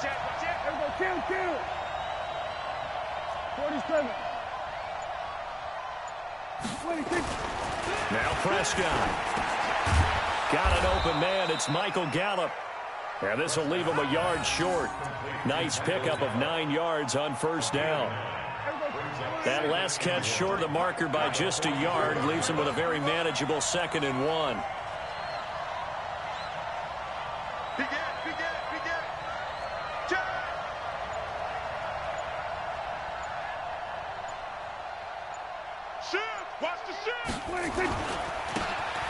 Kill. 47. 26. Now Prescott. Got an open man. It's Michael Gallup. And this will leave him a yard short. Nice pickup of 9 yards on first down. That last catch short of the marker by just a yard leaves him with a very manageable 2nd and 1.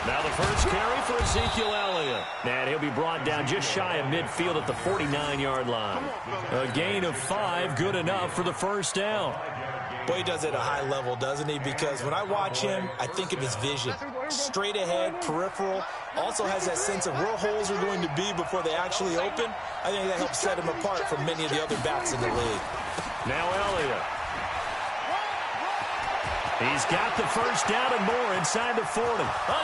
Now the first carry for Ezekiel Elliott. And he'll be brought down just shy of midfield at the 49-yard line. A gain of 5, good enough for the first down. Boy, he does it at a high level, doesn't he? Because when I watch him, I think of his vision. Straight ahead, peripheral. Also has that sense of where holes are going to be before they actually open. I think that helps set him apart from many of the other backs in the league. Now Elliott. He's got the first down and more inside the 40.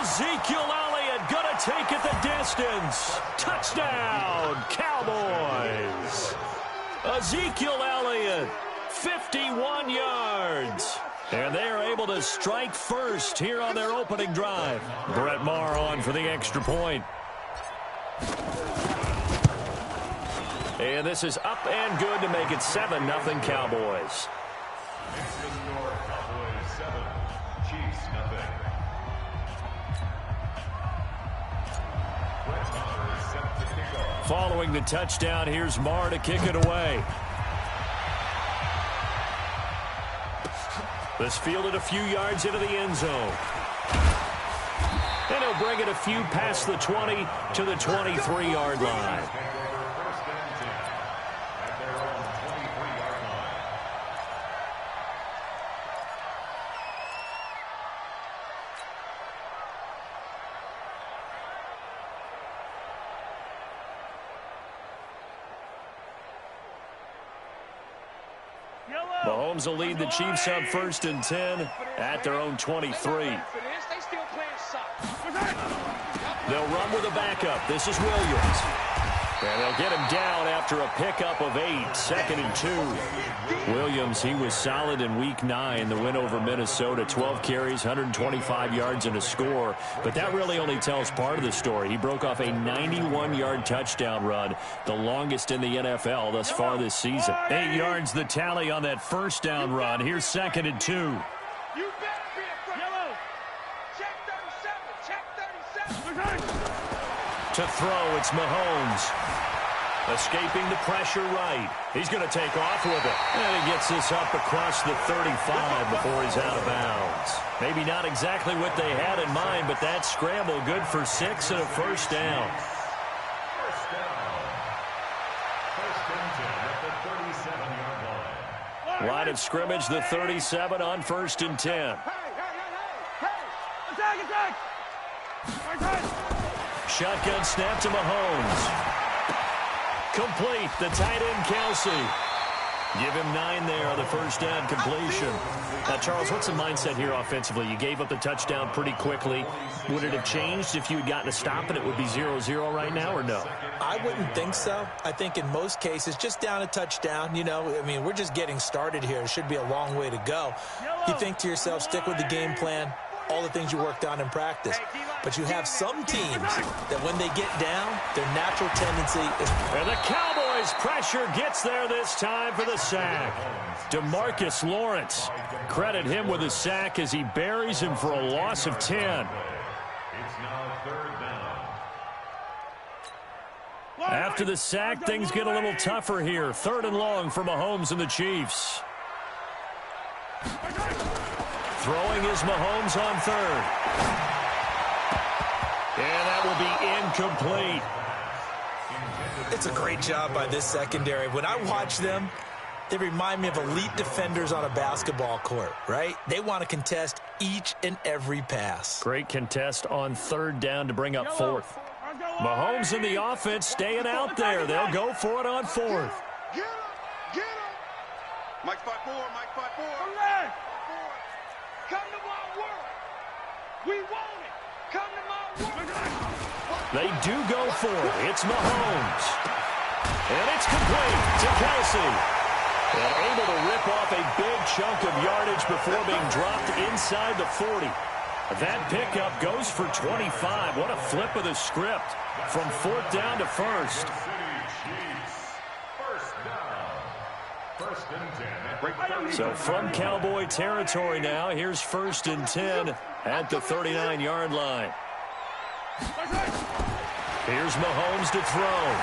Ezekiel Elliott going to take it the distance. Touchdown, Cowboys. Ezekiel Elliott, 51 yards. And they are able to strike first here on their opening drive. Brett Maher on for the extra point. And this is up and good to make it 7-0 Cowboys. Following the touchdown, here's Maher to kick it away. This fielded a few yards into the end zone. And he'll bring it a few past the 20 to the 23-yard line. Mahomes will lead the Chiefs up 1st and 10 at their own 23. They'll run with a backup. This is Williams. And they'll get him down after a pickup of 8, 2nd and 2. Williams, he was solid in Week 9, the win over Minnesota. 12 carries, 125 yards, and a score. But that really only tells part of the story. He broke off a 91-yard touchdown run, the longest in the NFL thus far this season. 8 yards the tally on that first down run. Here's 2nd and 2. To throw, it's Mahomes. Escaping the pressure right. He's going to take off with it. And he gets this up across the 35 before he's out of bounds. Maybe not exactly what they had in mind, but that scramble good for 6 and a first down. Line of scrimmage, the 37 on 1st and 10. Shotgun snap to Mahomes. Complete, the tight end, Kelsey. Give him 9 there on the first down completion. Now, Charles, what's the mindset here offensively? You gave up the touchdown pretty quickly. Would it have changed if you had gotten a stop and it would be 0-0 right now, or no? I wouldn't think so. I think in most cases, just down a touchdown, you know, I mean, we're just getting started here. It should be a long way to go. You think to yourself, stick with the game plan, all the things you worked on in practice. But you have some teams that when they get down, their natural tendency is... And the Cowboys' pressure gets there this time for the sack. DeMarcus Lawrence. Credit him with a sack as he buries him for a loss of 10. After the sack, things get a little tougher here. 3rd and long for Mahomes and the Chiefs. Throwing is Mahomes on 3rd. And that will be incomplete. It's a great job by this secondary. When I watch them, they remind me of elite defenders on a basketball court, right? They want to contest each and every pass. Great contest on 3rd down to bring up 4th. Mahomes and the offense staying out there. They'll go for it on 4th. Get him! Get him! Mike 5-4, Mike 5-4. Come to my world. We want it. Come to my world. They do go for it. It's Mahomes. And it's complete to Kelsey. And able to rip off a big chunk of yardage before being dropped inside the 40. That pickup goes for 25. What a flip of the script from 4th down to 1st. So from Cowboy territory now, here's 1st and 10 at the 39-yard line. Here's Mahomes to throw.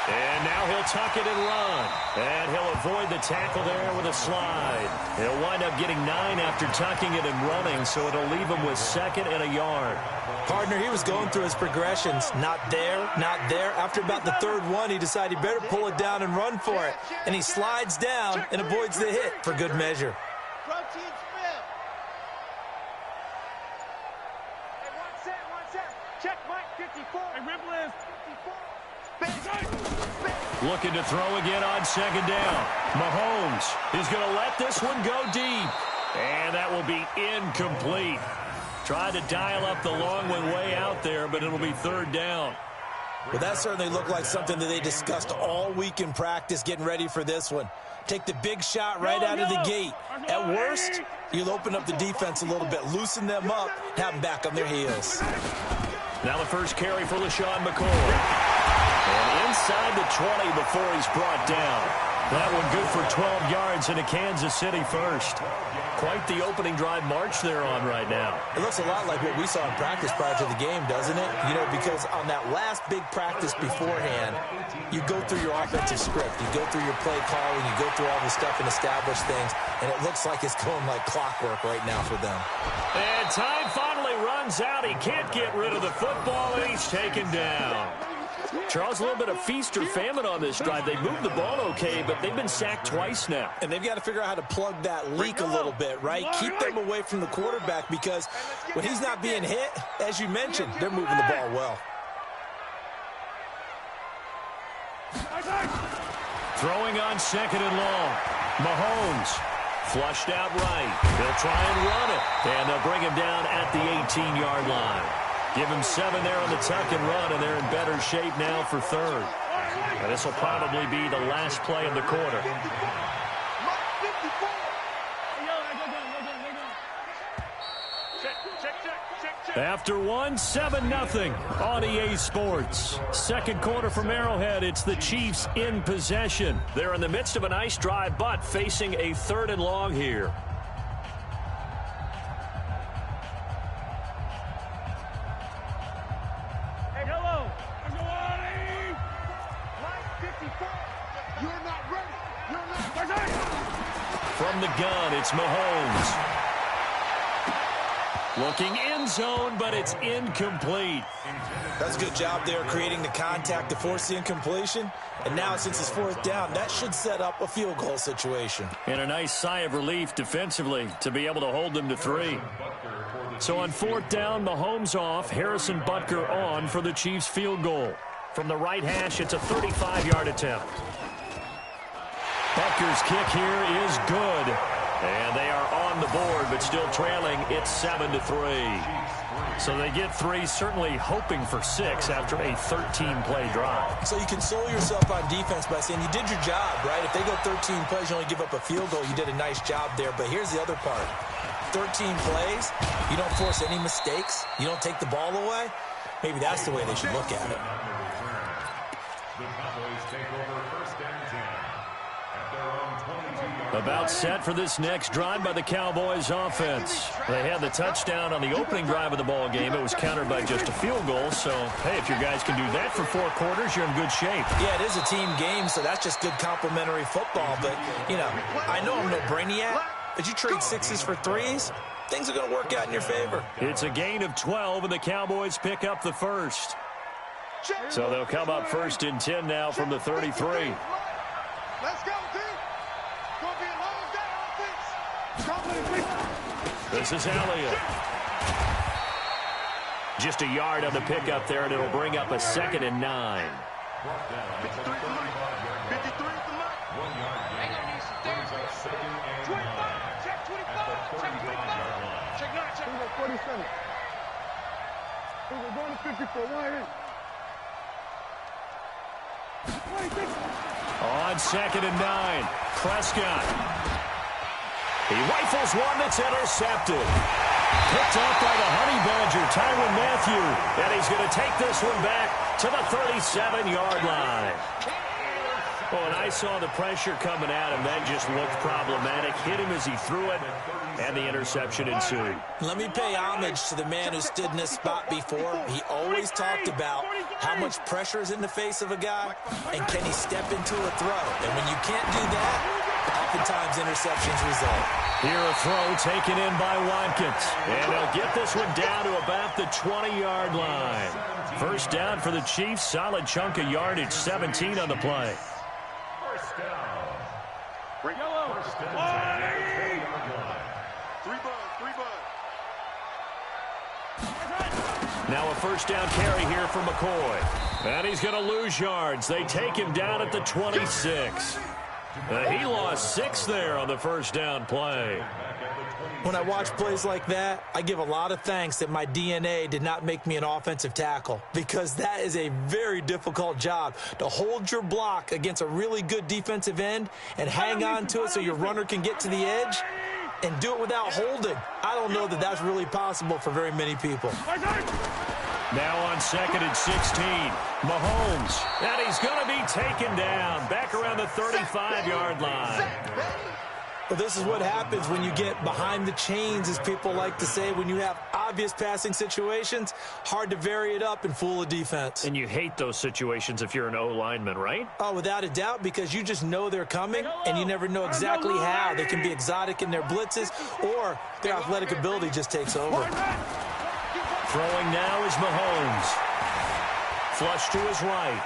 And now he'll tuck it and run. And he'll avoid the tackle there with a slide. He'll wind up getting 9 after tucking it and running, so it'll leave him with 2nd and a yard. Partner, he was going through his progressions. Not there, not there. After about the 3rd one, he decided he better pull it down and run for it. And he slides down and avoids the hit for good measure. Check Mike 54. Hey, Ribble is 54. Looking to throw again on 2nd down. Mahomes is going to let this one go deep. And that will be incomplete. Tried to dial up the long one way out there, but it'll be 3rd down. Well, that certainly looked like something that they discussed all week in practice getting ready for this one. Take the big shot right out of the gate. At worst, you'll open up the defense a little bit, loosen them up, have them back on their heels. Now the first carry for LaShawn McCoy. And inside the 20 before he's brought down. That one good for 12 yards into Kansas City first. Quite the opening drive march they're on right now. It looks a lot like what we saw in practice prior to the game, doesn't it? You know, because on that last big practice beforehand, you go through your offensive script. You go through your play calling. You go through all the stuff and establish things. And it looks like it's going like clockwork right now for them. And time finally runs out. He can't get rid of the football, and he's taken down. Charles, a little bit of feast or famine on this drive. They moved the ball okay, but they've been sacked twice now. And they've got to figure out how to plug that leak a little bit, right? Keep them away from the quarterback because when he's not being hit, as you mentioned, they're moving the ball well. Throwing on 2nd and long. Mahomes flushed out right. They'll try and run it. And they'll bring him down at the 18-yard line. Give him 7 there on the tuck and run, and they're in better shape now for 3rd. And this will probably be the last play of the quarter. After one, 7-0 on EA Sports. Second quarter from Arrowhead, it's the Chiefs in possession. They're in the midst of a nice drive, but facing a 3rd and long here. From the gun, it's Mahomes. Looking end zone, but it's incomplete. That's a good job there creating the contact to force the incompletion. And now, since it's 4th down, that should set up a field goal situation. And a nice sigh of relief defensively to be able to hold them to 3. So on 4th down, Mahomes off, Harrison Butker on for the Chiefs field goal. From the right hash, it's a 35-yard attempt. Butker's kick here is good. And they are on the board, but still trailing. It's 7-3. So they get 3, certainly hoping for 6 after a 13-play drive. So you console yourself on defense by saying you did your job, right? If they go 13 plays, you only give up a field goal. You did a nice job there. But here's the other part. 13 plays, you don't force any mistakes. You don't take the ball away. Maybe that's the way they should look at it. The Cowboys take over 1st and 10 at their own 22-yard line. About set for this next drive by the Cowboys offense. They had the touchdown on the opening drive of the ball game. It was countered by just a field goal. So, hey, if your guys can do that for 4 quarters, you're in good shape. Yeah, it is a team game, so that's just good complimentary football. But, you know, I know I'm no brainiac, but you trade 6s for 3s, things are going to work out in your favor. It's a gain of 12, and the Cowboys pick up the first. So they'll come up 1st and 10 now from the 33. Let's go, D. Gonna be a long day offense. This is Elliott. Just a yard on the pickup there, and it'll bring up a 2nd and 9. 53 to Mike. 1 yard gain. Brings up 2nd and 9. Check 25. Check 25. Check 9. Check 47. We're going to 54. Right in. On 2nd and 9, Prescott. He rifles one that's intercepted. Picked off by the Honey Badger, Tyrann Mathieu. And he's going to take this one back to the 37-yard line. Oh, and I saw the pressure coming at him. That just looked problematic. Hit him as he threw it, and the interception ensued. Let me pay homage to the man who stood in this spot before. He always talked about how much pressure is in the face of a guy, and can he step into a throw. And when you can't do that, oftentimes interceptions result. Here a throw taken in by Watkins. And they'll get this one down to about the 20-yard line. First down for the Chiefs. Solid chunk of yardage, 17 on the play. First down. Yellow. First down. 3 bud. Now a first down carry here for McCoy. And he's going to lose yards. They take him down at the 26. He lost 6 there on the first down play. When I watch plays like that, I give a lot of thanks that my DNA did not make me an offensive tackle, because that is a very difficult job, to hold your block against a really good defensive end and hang on to it so your runner can get to the edge and do it without holding. I don't know that that's really possible for very many people. Now on 2nd and 16, Mahomes. And he's going to be taken down back around the 35-yard line. Well, this is what happens when you get behind the chains, as people like to say. When you have obvious passing situations, hard to vary it up and fool a defense. And you hate those situations if you're an O-lineman, right? Oh, without a doubt, because you just know they're coming, and you never know exactly how. They can be exotic in their blitzes, or their athletic ability just takes over. Throwing now is Mahomes. Flush to his right.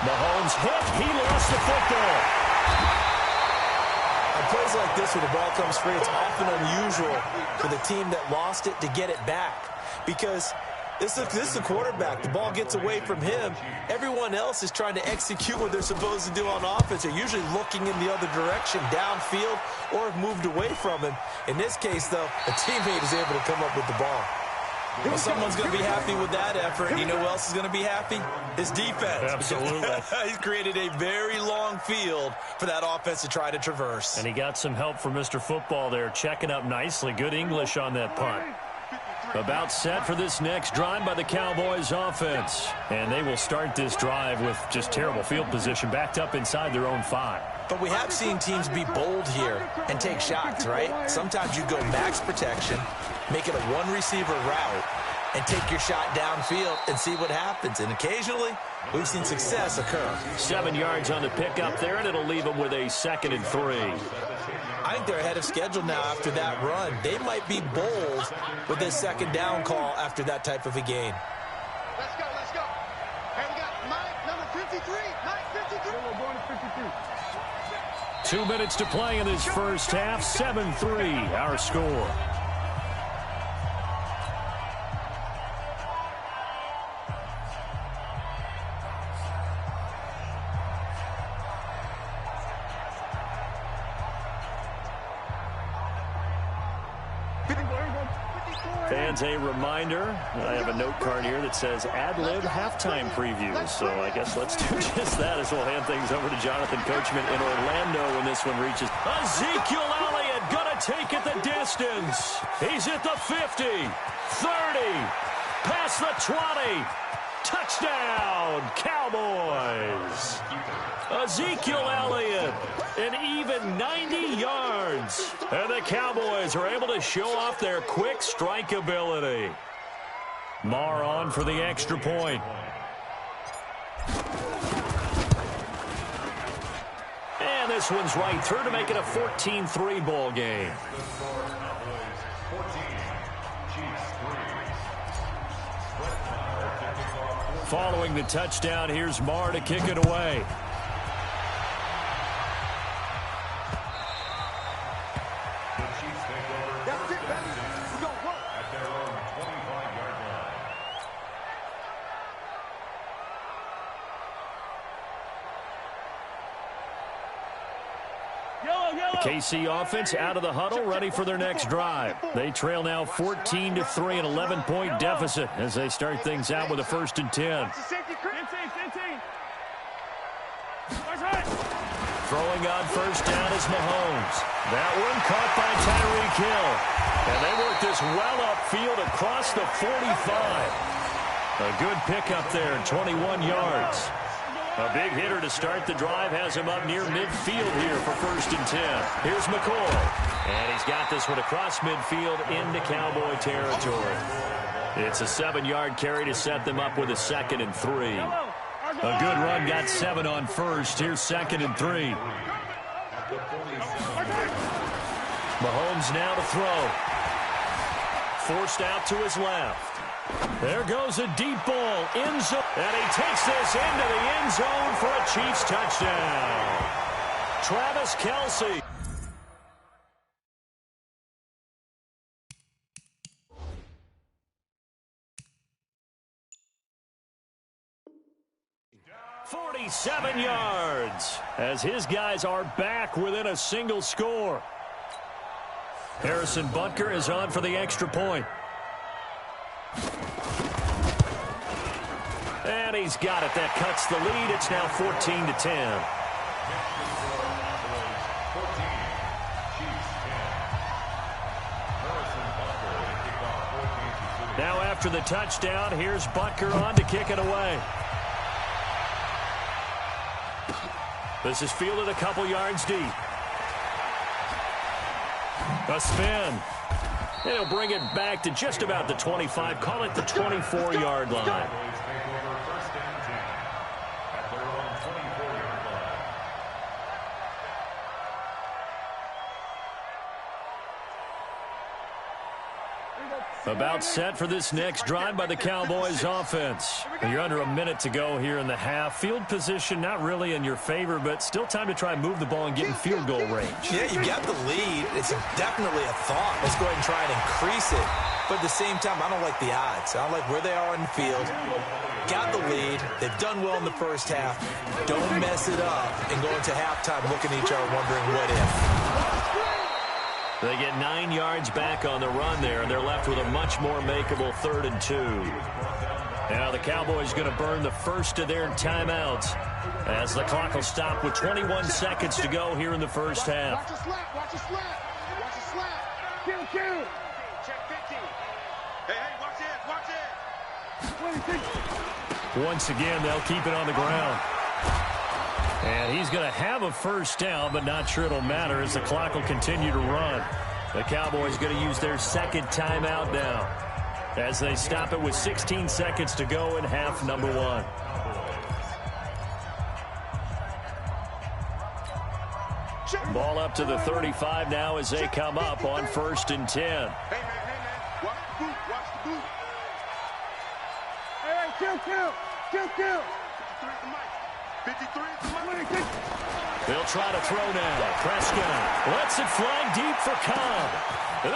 Mahomes hit. He lost the football. On plays like this, where the ball comes free, it's often unusual for the team that lost it to get it back, because this is the quarterback. The ball gets away from him. Everyone else is trying to execute what they're supposed to do on offense. They're usually looking in the other direction, downfield, or have moved away from him. In this case, though, a teammate is able to come up with the ball. Well, someone's going to be happy with that effort, and you know who else is going to be happy? His defense. Absolutely. He's created a very long field for that offense to try to traverse. And he got some help from Mr. Football there, checking up nicely. Good English on that punt. About set for this next drive by the Cowboys offense. And they will start this drive with just terrible field position, backed up inside their own 5. But we have seen teams be bold here and take shots, right? Sometimes you go max protection, make it a one-receiver route, and take your shot downfield and see what happens. And occasionally, we've seen success occur. 7 yards on the pickup there, and it'll leave them with a 2nd and 3. I think they're ahead of schedule now after that run. They might be bold with this 2nd down call after that type of a gain. Let's go, let's go. Hey, we got Mike, number 53. Mike, 53. We're going to 52. 2 minutes to play in this first half. 7-3, our score. Fans, a reminder, I have a note card here that says ad-lib halftime preview. So I guess let's do just that as we'll hand things over to Jonathan Coachman in Orlando when this one reaches. Ezekiel Elliott gonna take it the distance. He's at the 50, 30, past the 20. Touchdown, Cowboys. Ezekiel Elliott, an even 90 yards. And the Cowboys are able to show off their quick strike ability. Marr on for the extra point. And this one's right through to make it a 14-3 ball game. Following the touchdown, here's Marr to kick it away. That's it, baby. We're going to work. At their own 25-yard line. KC offense out of the huddle, ready for their next drive. They trail now 14-3, an 11-point deficit as they start things out with a 1st and 10. Throwing on first down is Mahomes. That one caught by Tyreek Hill. And they work this well upfield across the 45. A good pickup there, 21 yards. A big hitter to start the drive has him up near midfield here for 1st and 10. Here's McCoy. And he's got this one across midfield into Cowboy territory. It's a 7-yard carry to set them up with a 2nd and 3. A good run got 7 on first. Here's 2nd and 3. Mahomes now to throw. Forced out to his left. There goes a deep ball. End zone. And he takes this into the end zone for a Chiefs touchdown. Travis Kelce. .47 yards as his guys are back within a single score. Harrison Butker is on for the extra point. And he's got it. That cuts the lead. It's now 14-10. Now after the touchdown, here's Butker on to kick it away. This is fielded a couple yards deep. A spin. He'll bring it back to just about the 25. Call it the 24-yard line. About set for this next drive by the Cowboys offense. You're under a minute to go here in the half. Field position not really in your favor, but still time to try and move the ball and get in field goal range. Yeah, you got the lead. It's definitely a thought. Let's go ahead and try and increase it. But at the same time, I don't like the odds. I don't like where they are in the field. Got the lead. They've done well in the first half. Don't mess it up and go into halftime looking at each other wondering what if. They get 9 yards back on the run there, and they're left with a much more makeable 3rd and 2. Now the Cowboys going to burn the first of their timeouts as the clock will stop with 21 seconds to go here in the first half. Watch a slap, watch a slap, watch a slap. Kill. Check 50. Hey, watch it. Once again, they'll keep it on the ground. And he's going to have a first down, but not sure it'll matter as the clock will continue to run. The Cowboys going to use their 2nd timeout now as they stop it with 16 seconds to go in half number 1. Ball up to the 35 now as they come up on 1st and 10. Hey, man. Watch the boot. Hey, kill. 53 at the mic. 53 at the mic. They'll try to throw now. Prescott lets it fly deep for Cobb.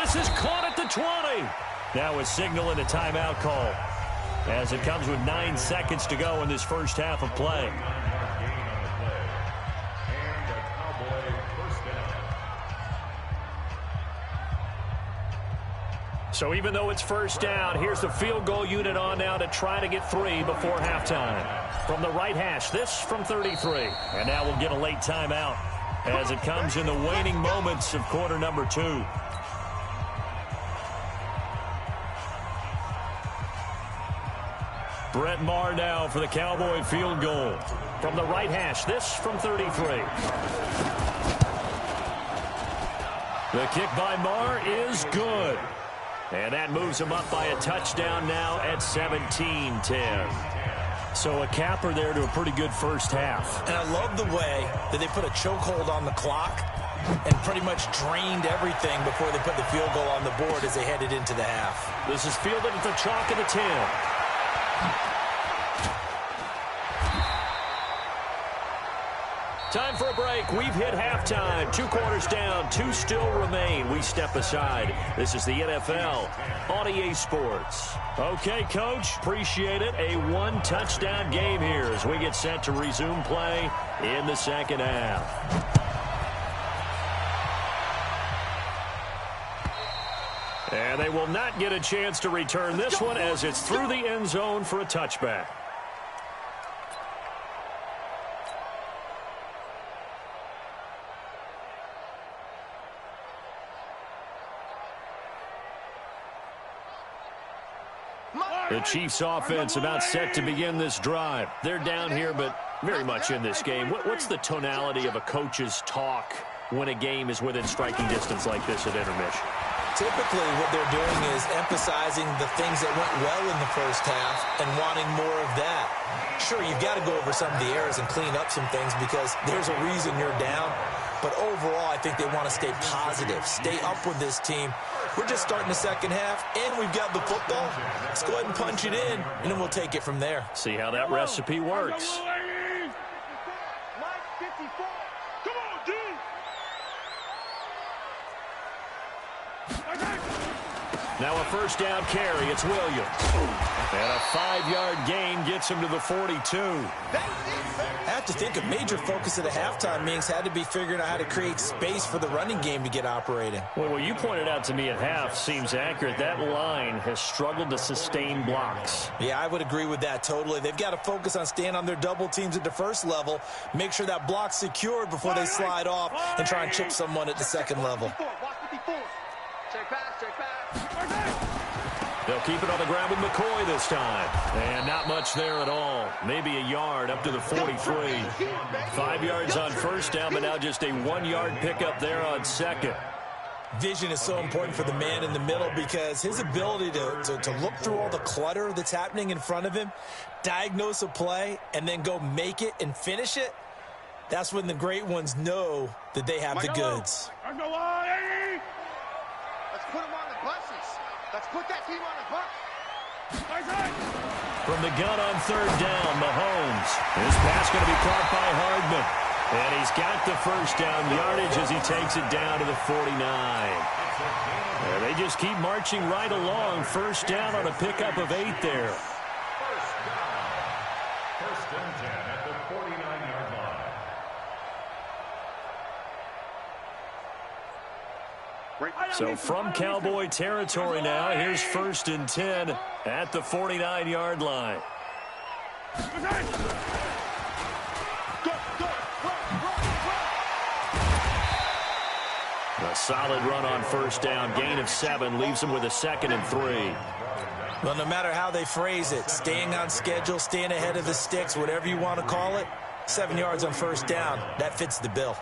This is caught at the 20. Now a signal and a timeout call as it comes with 9 seconds to go in this first half of play. So even though it's first down, here's the field goal unit on now to try to get 3 before halftime. From the right hash, this from 33. And now we'll get a late timeout as it comes in the waning moments of quarter number 2. Brett Maher now for the Cowboy field goal. From the right hash, this from 33. The kick by Maher is good. And that moves him up by a touchdown now at 17-10. So a capper there to a pretty good first half. And I love the way that they put a chokehold on the clock and pretty much drained everything before they put the field goal on the board as they headed into the half. This is fielded at the chalk of the 10. Time for a break. We've hit halftime. 2 quarters down. 2 still remain. We step aside. This is the NFL on EA Sports. Okay, Coach. Appreciate it. A 1-touchdown game here as we get set to resume play in the second half. And they will not get a chance to return this one as it's through the end zone for a touchback. The Chiefs offense about set to begin this drive. They're down here, but very much in this game. What's the tonality of a coach's talk when a game is within striking distance like this at intermission? Typically, what they're doing is emphasizing the things that went well in the first half and wanting more of that. Sure, you've got to go over some of the errors and clean up some things because there's a reason you're down. But overall, I think they want to stay positive, stay up with this team. We're just starting the second half, and we've got the football. Let's go ahead and punch it in, and then we'll take it from there. See how that recipe works. Now a first down carry. It's Williams. And a 5-yard gain gets him to the 42. I have to think a major focus of the halftime meetings had to be figuring out how to create space for the running game to get operating. Well, what you pointed out to me at half seems accurate. That line has struggled to sustain blocks. Yeah, I would agree with that totally. They've got to focus on staying on their double teams at the first level, make sure that block's secured before they slide off and try and chip someone at the second level. Check pass, check pass. They'll keep it on the ground with McCoy this time. And not much there at all. Maybe a yard up to the 43. 5 yards on first down, but now just a 1-yard pickup there on second. Vision is so important for the man in the middle because his ability to look through all the clutter that's happening in front of him, diagnose a play, and then go make it and finish it, that's when the great ones know that they have the goods. Let's put him on the buses. Let's put that team on the bus. From the gun on third down, Mahomes. His pass going to be caught by Hardman. And he's got the first down yardage as he takes it down to the 49. And they just keep marching right along. First down on a pickup of 8 there. First and 10 at the 49-yard line. So from Cowboy territory now, here's first and 10 at the 49-yard line. A solid run on first down, gain of 7, leaves them with a 2nd and 3. Well, no matter how they phrase it, staying on schedule, staying ahead of the sticks, whatever you want to call it, 7 yards on first down, that fits the bill.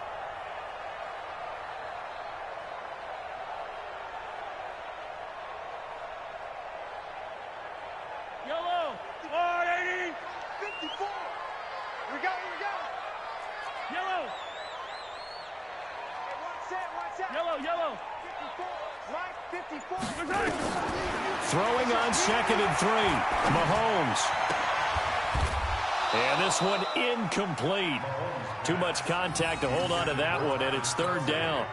Throwing on 2nd and 3. Mahomes. And this one incomplete. Too much contact to hold on to that one, and it's third down.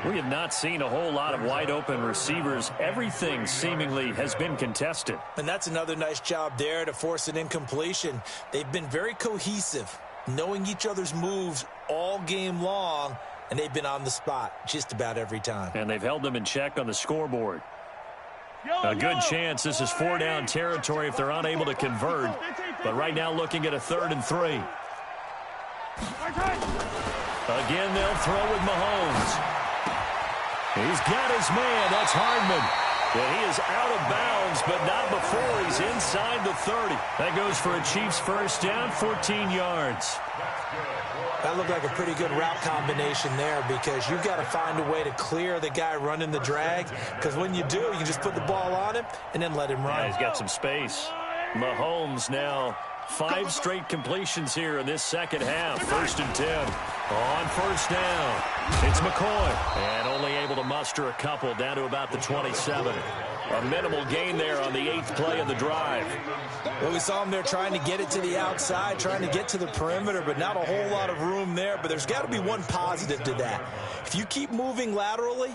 We have not seen a whole lot of wide-open receivers. Everything seemingly has been contested. And that's another nice job there to force an incompletion. They've been very cohesive, knowing each other's moves all game long, and they've been on the spot just about every time. And they've held them in check on the scoreboard. A good chance this is 4-down territory if they're unable to convert. But right now looking at a 3rd and 3. Again, they'll throw with Mahomes. He's got his man. That's Hardman. And he is out of bounds, but not before he's inside the 30. That goes for a Chiefs first down, 14 yards. That looked like a pretty good route combination there because you've got to find a way to clear the guy running the drag, because when you do, you can just put the ball on him and then let him run. Yeah, he's got some space. Mahomes now 5 straight completions here in this second half. 1st and 10. On first down, it's McCoy. And only able to muster a couple down to about the 27. A minimal gain there on the 8th play of the drive. Well, we saw him there trying to get it to the outside, trying to get to the perimeter, but not a whole lot of room there. But there's got to be one positive to that. If you keep moving laterally,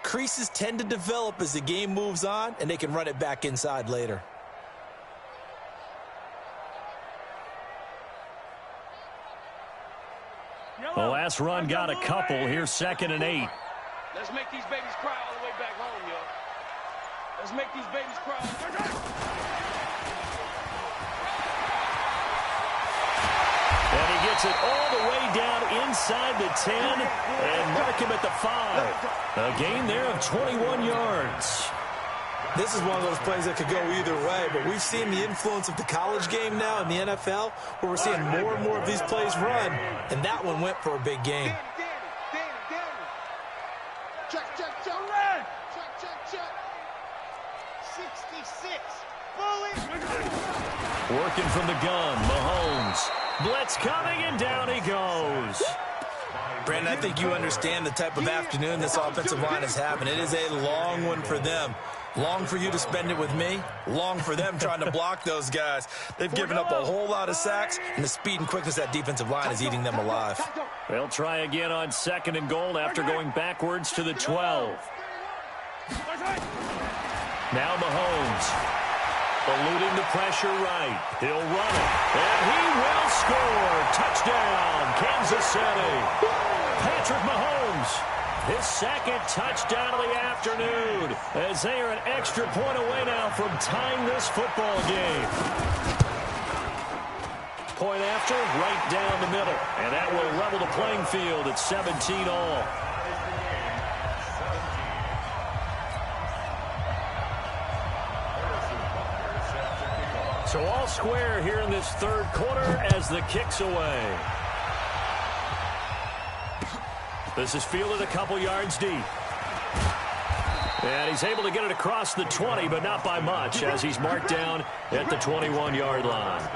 creases tend to develop as the game moves on, and they can run it back inside later. The last run got a couple. Here's 2nd and 8. Let's make these babies cry all the way back home, yo. Let's make these babies cry. And he gets it all the way down inside the 10 and mark him at the 5. A gain there of 21 yards. This is one of those plays that could go either way, but we've seen the influence of the college game now in the NFL, where we're seeing more and more of these plays run, and that one went for a big gain. Check. Check. 66. Bully. Working from the gun, Mahomes. Blitz coming, and down he goes. Brandon, I think you understand the type of afternoon this offensive line is having. It is a long one for them. Long for you to spend it with me. Long for them trying to block those guys. They've given up a whole lot of sacks, and the speed and quickness of that defensive line is eating them alive. They'll try again on 2nd and goal after going backwards to the 12. Now Mahomes. Eluding the pressure right. He'll run it. And he will score. Touchdown, Kansas City. Patrick Mahomes. His 2nd touchdown of the afternoon, as they are an extra point away now from tying this football game. Point after, right down the middle. And that will level the playing field at 17 all. So all square here in this 3rd quarter as the kick's away. This is fielded a couple yards deep. And he's able to get it across the 20, but not by much, as he's marked down at the 21-yard line.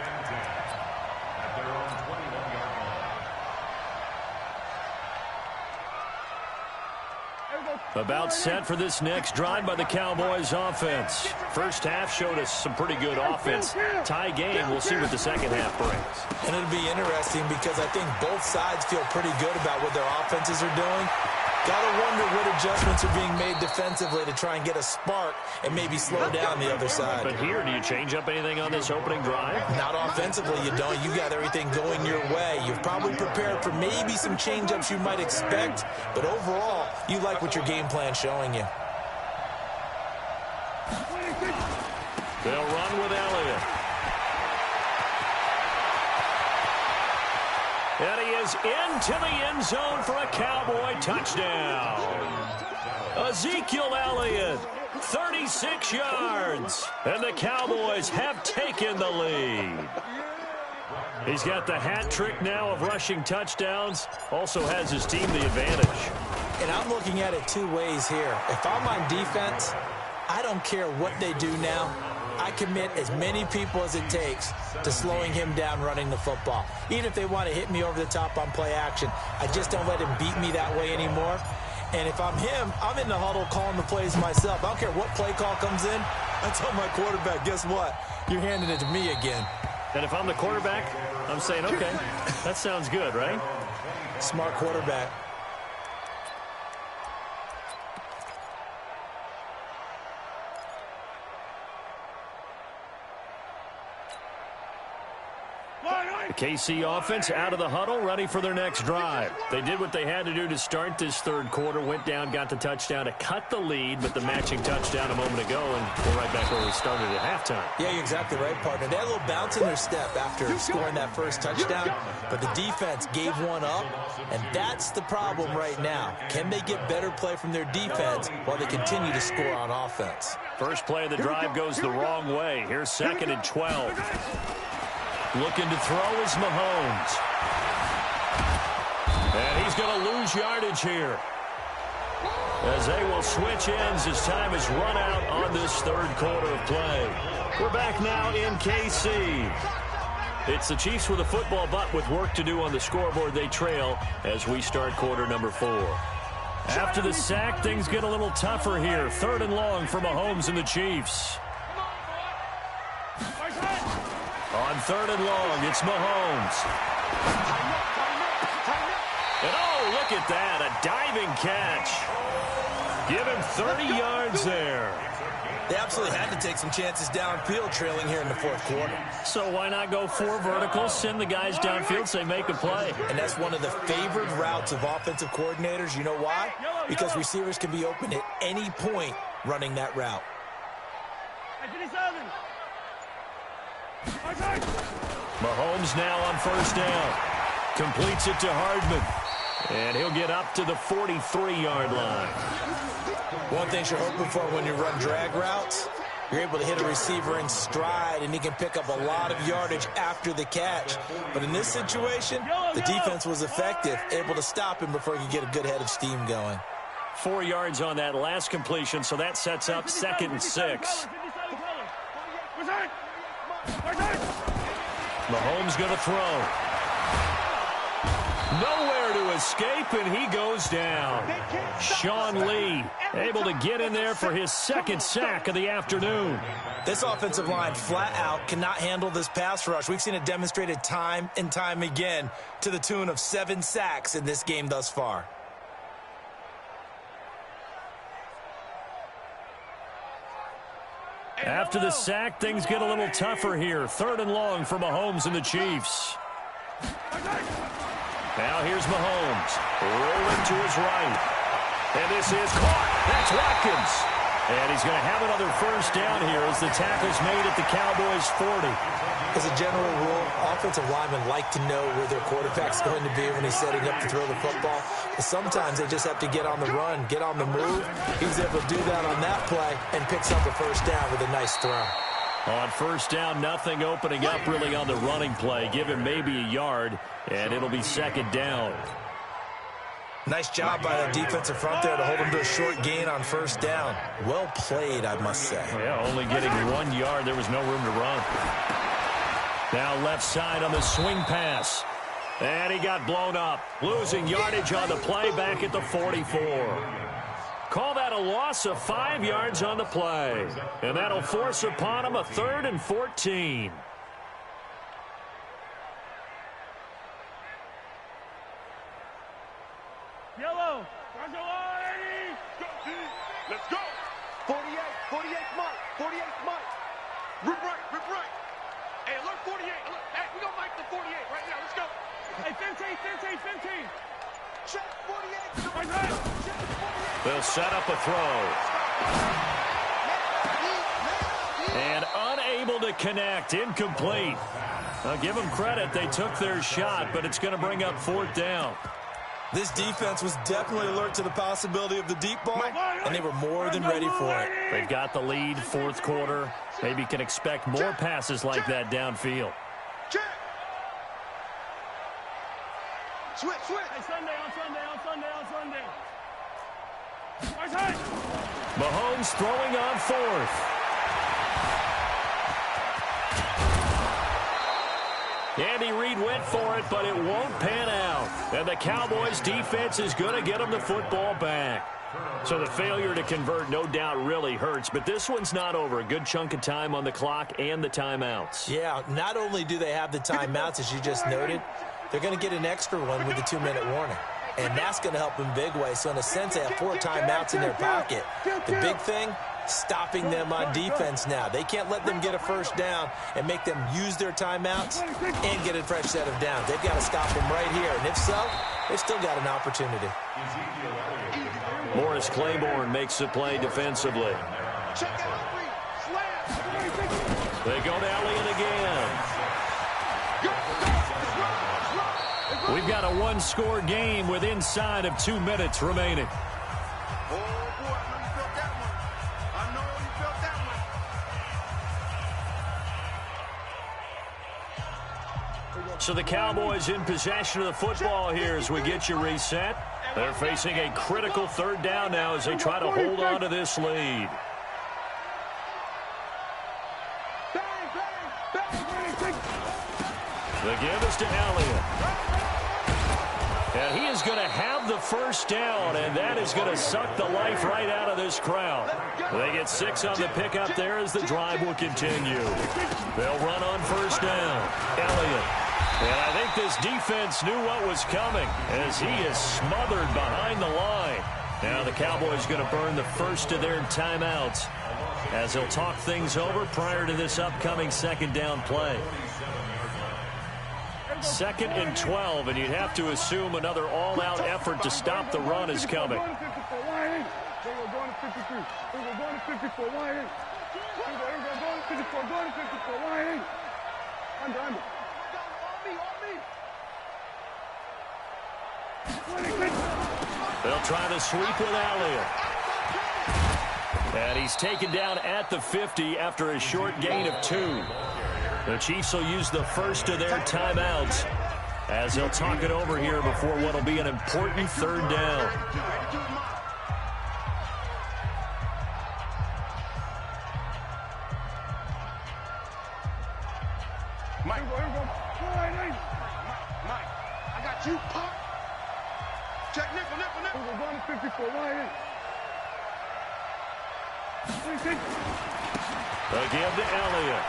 About set for this next drive by the Cowboys offense. First half showed us some pretty good offense. Tie game, we'll see what the second half brings. And it'll be interesting because I think both sides feel pretty good about what their offenses are doing. Gotta wonder what adjustments are being made defensively to try and get a spark and maybe slow down the other side. But here, do you change up anything on this opening drive? Not offensively, you don't. You got everything going your way. You've probably prepared for maybe some change-ups you might expect, but overall, you like what your game plan's showing you. They'll run with Elliott. And he is into the end zone for a Cowboy touchdown. Ezekiel Elliott, 36 yards. And the Cowboys have taken the lead. He's got the hat trick now of rushing touchdowns. Also has his team the advantage. And I'm looking at it two ways here. If I'm on defense, I don't care what they do now. I commit as many people as it takes to slowing him down running the football. Even if they want to hit me over the top on play action, I just don't let him beat me that way anymore. And if I'm him, I'm in the huddle calling the plays myself. I don't care what play call comes in. I tell my quarterback, guess what? You're handing it to me again. And if I'm the quarterback, I'm saying, okay, that sounds good, right? Smart quarterback. The KC offense out of the huddle, ready for their next drive. They did what they had to do to start this 3rd quarter, went down, got the touchdown to cut the lead, but the matching touchdown a moment ago, and we're right back where we started at halftime. Yeah, you're exactly right, partner. They had a little bounce in their step after scoring that first touchdown, but the defense gave one up, and that's the problem right now. Can they get better play from their defense while they continue to score on offense? First play of the drive goes the wrong way. Here's 2nd and 12. Looking to throw is Mahomes. And he's going to lose yardage here, as they will switch ends as time is run out on this 3rd quarter of play. We're back now in KC. It's the Chiefs with a football, but with work to do on the scoreboard, they trail as we start quarter number 4. After the sack, things get a little tougher here. 3rd and long for Mahomes and the Chiefs. On 3rd and long, it's Mahomes. And oh, look at that, a diving catch. Give him 30 yards there. They absolutely had to take some chances downfield trailing here in the 4th quarter. So why not go 4 verticals, send the guys downfield, say make a play. And that's one of the favored routes of offensive coordinators. You know why? Because receivers can be open at any point running that route. Mahomes now on 1st down. Completes it to Hardman. And he'll get up to the 43-yard line. One thing you're hoping for when you run drag routes, you're able to hit a receiver in stride, and he can pick up a lot of yardage after the catch. But in this situation, the defense was effective, able to stop him before he could get a good head of steam going. 4 yards on that last completion, so that sets up 2nd and 6. Mahomes going to throw. Nowhere to escape, and he goes down. Sean Lee able to get in there for his 2nd sack of the afternoon. This offensive line flat out cannot handle this pass rush. We've seen it demonstrated time and time again to the tune of 7 sacks in this game thus far. After the sack, things get a little tougher here. 3rd and long for Mahomes and the Chiefs. Now here's Mahomes, rolling to his right. And this is caught. That's Watkins. And he's going to have another 1st down here as the tackle's made at the Cowboys' 40. As a general rule, offensive linemen like to know where their quarterback's going to be when he's setting up to throw the football. But sometimes they just have to get on the run, get on the move. He's able to do that on that play and picks up a 1st down with a nice throw. On 1st down, nothing opening up really on the running play. Give him maybe a yard, and it'll be 2nd down. Nice job by that defensive front there to hold him to a short gain on 1st down. Well played, I must say. Yeah, only getting 1 yard. There was no room to run. Now left side on the swing pass. And he got blown up. Losing yardage on the play back at the 44. Call that a loss of 5 yards on the play. And that'll force upon him a 3rd and 14. Yellow. Let's go. 48 mark. 48 mark. Rip right. Hey, alert 48. Alert. Hey, we gonna mic the 48 right now. Let's go. Hey, 15. Check 48. They'll set up a throw. And unable to connect. Incomplete. I'll give them credit. They took their shot, but it's going to bring up 4th down. This defense was definitely alert to the possibility of the deep ball, and they were more than ready for it. They've got the lead, 4th quarter. Maybe can expect more passes like that downfield. Check. Switch. Hey, Sunday. Mahomes throwing on 4th. Andy Reid went for it, but it won't pan out. And the Cowboys' defense is going to get him the football back. So the failure to convert no doubt really hurts, but this one's not over. A good chunk of time on the clock and the timeouts. Yeah, not only do they have the timeouts, as you just noted, they're going to get an extra one with the 2-minute warning. And that's going to help in big way. So in a sense, they have 4 timeouts in their pocket. The big thing, stopping them on defense now. They can't let them get a 1st down and make them use their timeouts and get a fresh set of downs. They've got to stop them right here. And if so, they've still got an opportunity. Morris Claiborne makes the play defensively. They go to Elliott again. We've got a 1-score game with inside of 2 minutes remaining. Oh, boy, I know you felt that one. So the Cowboys in possession of the football here as we get you reset. They're facing a critical 3rd down now as they try to hold on to this lead. The give is to Elliott. And he is going to have the 1st down, and that is going to suck the life right out of this crowd. They get 6 on the pickup there as the drive will continue. They'll run on 1st down. Elliott. And I think this defense knew what was coming as he is smothered behind the line. Now the Cowboys going to burn the first of their timeouts as they'll talk things over prior to this upcoming 2nd down play. 2nd and 12, and you'd have to assume another all-out effort to stop the run is coming. They'll try the sweep with Elliott. And he's taken down at the 50 after a short gain of 2. The Chiefs will use the first of their timeouts as they'll talk it over here before what will be an important 3rd down. Mike, I got you, Pop. Check nickel. We're going to 54. Why The give to Elliott.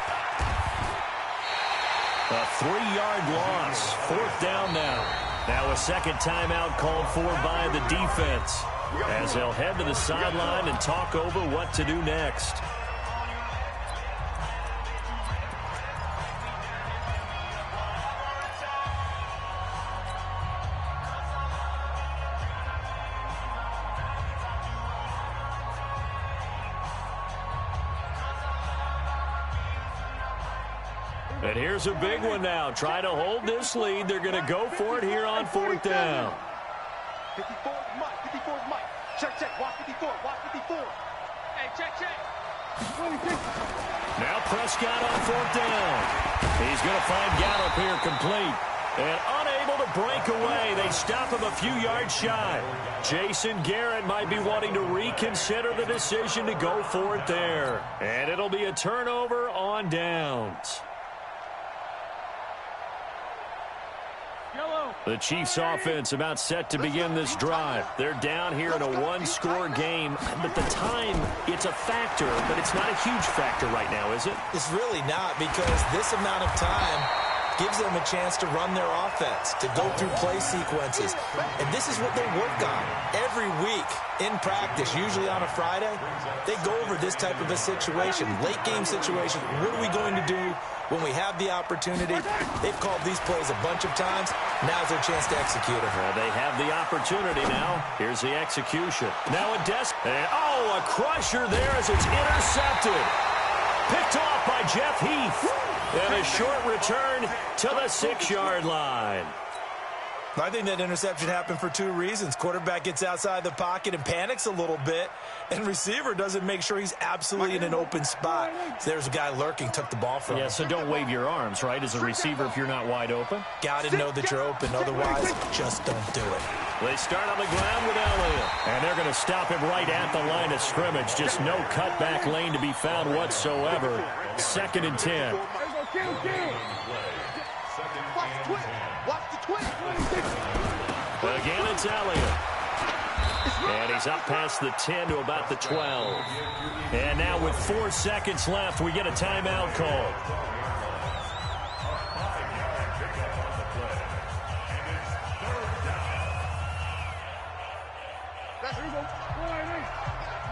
A 3-yard loss. 4th down now. Now a second timeout called for by the defense as they'll head to the sideline and talk over what to do next. And here's a big one now. Try to hold this lead. They're going to go for it here on 4th down. 54 is Mike. 54 is Mike. Check. Watch 54. Watch 54. Hey, check. Now Prescott on 4th down. He's going to find Gallup here complete. And unable to break away. They stop him a few yards shy. Jason Garrett might be wanting to reconsider the decision to go for it there. And it'll be a turnover on downs. The Chiefs offense about set to begin this drive. They're down here in a 1-score game, but the time, it's a factor, but it's not a huge factor right now, is it? It's really not, because this amount of time gives them a chance to run their offense, to go through play sequences. And this is what they work on every week in practice, usually on a Friday. They go over this type of a situation, late game situation. What are we going to do when we have the opportunity? They've called these plays a bunch of times. Now's their chance to execute it. Well, they have the opportunity now. Here's the execution. Now a crusher there as it's intercepted. Picked off by Jeff Heath. And a short return to the 6-yard line. I think that interception happened for 2 reasons. Quarterback gets outside the pocket and panics a little bit, and receiver doesn't make sure he's absolutely in an open spot. So there's a guy lurking, took the ball from him. Yeah, so don't wave your arms, right, as a receiver if you're not wide open? Got to know that you're open. Otherwise, just don't do it. They start on the ground with Elliott, and they're going to stop him right at the line of scrimmage. Just no cutback lane to be found whatsoever. 2nd and 10. Watch the twin. Again, it's Elliott. And he's up past the 10 to about the 12. And now with 4 seconds left, we get a timeout call.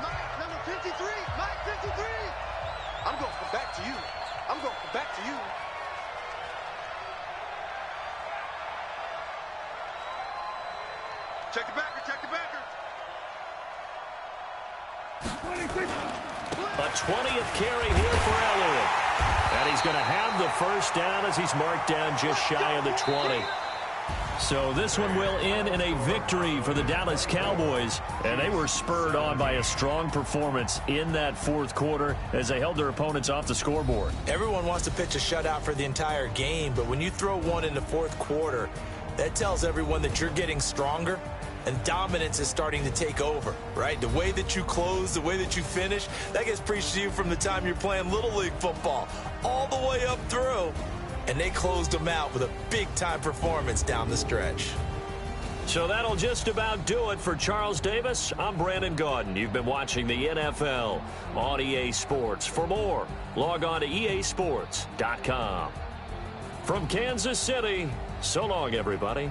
Mike, number 53. Mike, 53. I'm going to come back to you. Check the backer. A 20th carry here for Elliott. And he's going to have the first down as he's marked down just shy of the 20. So this one will end in a victory for the Dallas Cowboys. And they were spurred on by a strong performance in that 4th quarter as they held their opponents off the scoreboard. Everyone wants to pitch a shutout for the entire game, but when you throw one in the 4th quarter, that tells everyone that you're getting stronger and dominance is starting to take over, right? The way that you close, the way that you finish, that gets preached to you from the time you're playing Little League football all the way up through. And they closed them out with a big-time performance down the stretch. So that'll just about do it for Charles Davis. I'm Brandon Gaudin. You've been watching the NFL on EA Sports. For more, log on to easports.com. From Kansas City, so long, everybody.